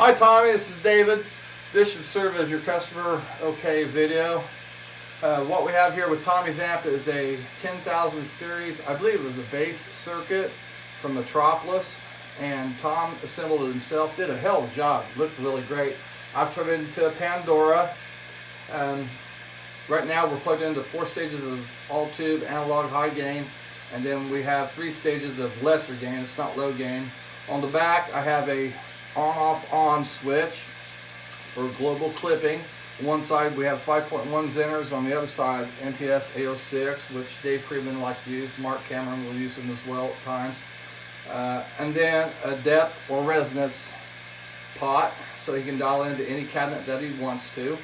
Hi Tommy, this is David. This should serve as your customer okay video. What we have here with Tommy's amp is a 10,000 series, I believe it was a bass circuit from Metropoulos, and Tom assembled it himself, did a hell of a job, looked really great. I've turned it into a Pandora. Right now we're plugged into 4 stages of all tube analog high gain, and then we have 3 stages of lesser gain, it's not low gain. On the back I have a on switch for global clipping. On one side we have 5.1 Zeners, on the other side MPS 806, which Dave Friedman likes to use. Mark Cameron will use them as well at times. And then a depth or resonance pot, so he can dial into any cabinet that he wants to.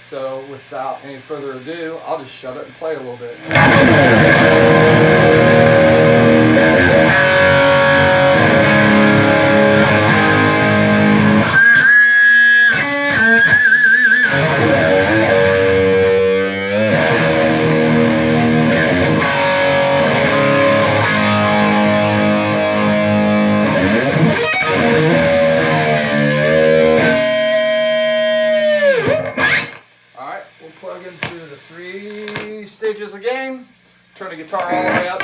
So without any further ado, I'll just shut it and play a little bit. Plug into the 3 stages again, turn the guitar all the way up.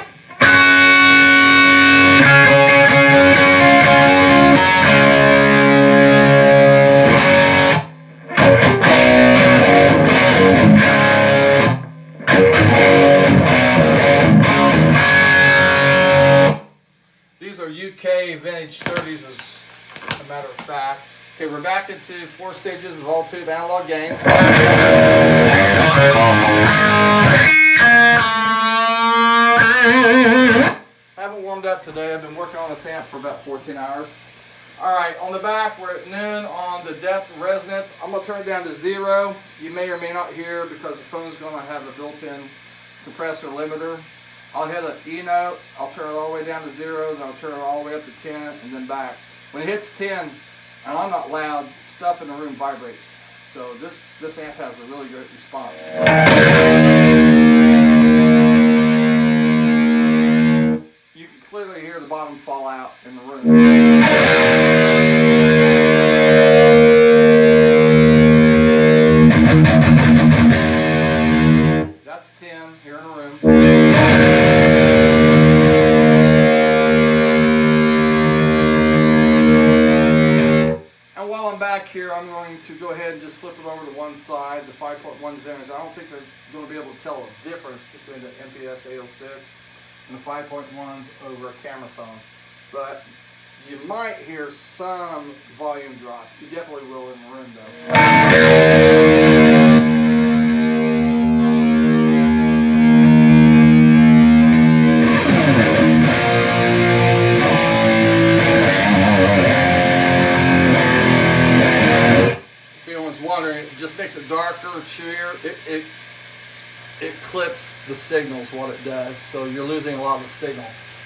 These are UK vintage 30s as a matter of fact. Okay, we're back into 4 stages of all tube analog gain. Haven't warmed up today. I've been working on this amp for about 14 hours. Alright, on the back we're at noon on the depth resonance. I'm going to turn it down to 0. You may or may not hear because the phone's going to have a built-in compressor limiter. I'll hit an E note, I'll turn it all the way down to 0, then I'll turn it all the way up to 10 and then back. When it hits 10, and I'm not loud, stuff in the room vibrates. So this amp has a really great response. You can clearly hear the bottom fall out in the room. That's 10 here in the room. Back here, I'm going to go ahead and just flip it over to one side, the 5.1 Zeners. I don't think they're going to be able to tell a difference between the MPS 806 and the 5.1s over a camera phone. But you might hear some volume drop. You definitely will in the room though. It just makes it darker, chewier. It clips the signals, what it does, so you're losing a lot of the signal.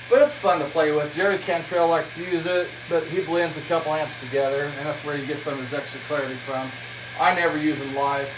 But it's fun to play with. Jerry Cantrell likes to use it, but he blends a couple amps together, and that's where he gets some of his extra clarity from. I never use them live.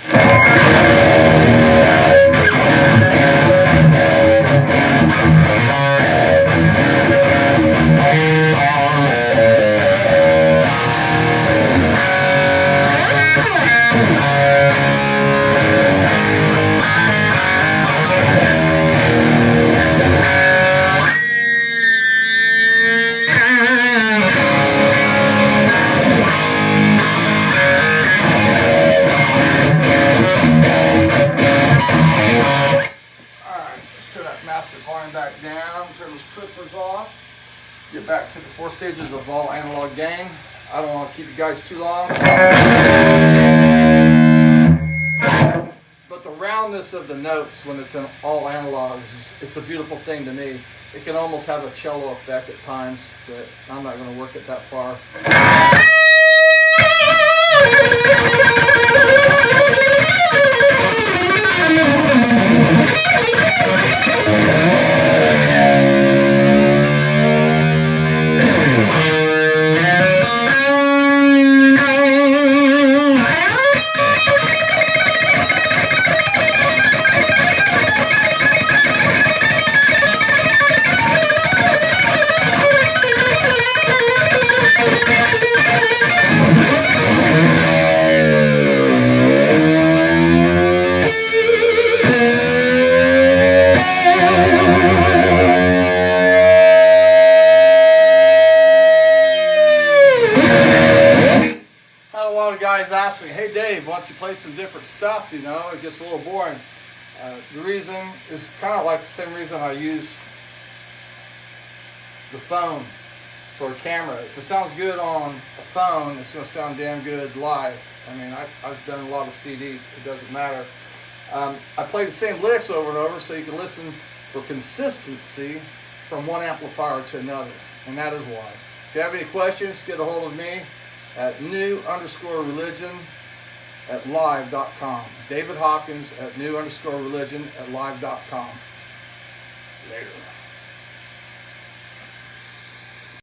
Back down, turn those clippers off, get back to the 4 stages of all analog gain. I don't want to keep you guys too long, but the roundness of the notes when it's in all analog, it's a beautiful thing to me. It can almost have a cello effect at times, but I'm not going to work it that far. guys ask me, hey Dave, why don't you play some different stuff? You know, it gets a little boring. The reason is kind of like the same reason I use the phone for a camera. If it sounds good on a phone, it's going to sound damn good live. I mean, I've done a lot of CDs. It doesn't matter. I play the same licks over and over so you can listen for consistency from one amplifier to another, and that is why. If you have any questions, get a hold of me at new_religion@live.com. David Hopkins at new_religion@live.com. Later.